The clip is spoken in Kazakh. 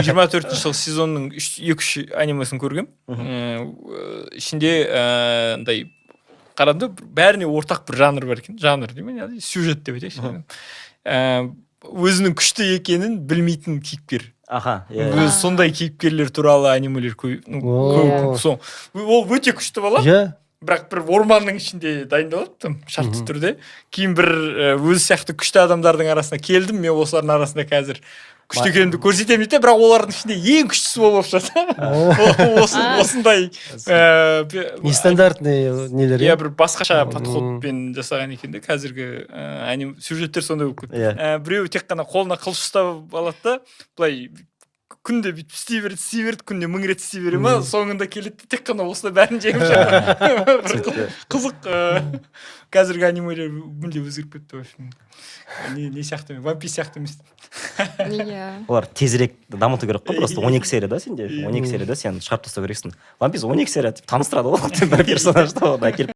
24 сезонның 2-3 анимасын көргем. Ішінде андай қарады, бәріне ортақ бір жанр бар екен. Жанр деймін, сюжет деп айтайықшы. Өзінің күшті екенін білмейтін кейіпкер. Сондай кейіпкерлер туралы анималер көп. Ол өте күшті болады. Бірақ бір орманның ішінде дайындалады, шартты түрде. Кейін бір өзі сияқты күшті адамдардың арасына келдім, мен осылардың арасында қазір күшті екенімді көрсетемін дейді, бірақ олардың ішінде ең күштісі болып жатыр. Осындай нестандартный нелер. Иә, бір басқаша подходпен жасаған екен де, қазіргі сюжеттер сондай болып кетті. Біреу тек қана қолына қылыш ұстап алады да, былай күнде бүйтіп істей береді, күнде 1000 рет істей бере ма, соңында келеді тек қана осында бәрін жеңіп шығады. Қызық. Қазіргі анималер мүлде өзгеріп кетті. Не сияқты, One Piece сияқты емес. Олар тезірек дамыту керек қой, просто 12 серия да сенде. 12 серияда сен шығарып тастау керексің. One Piece 12 серия таныстырады ғой, бір персонажды әкеліп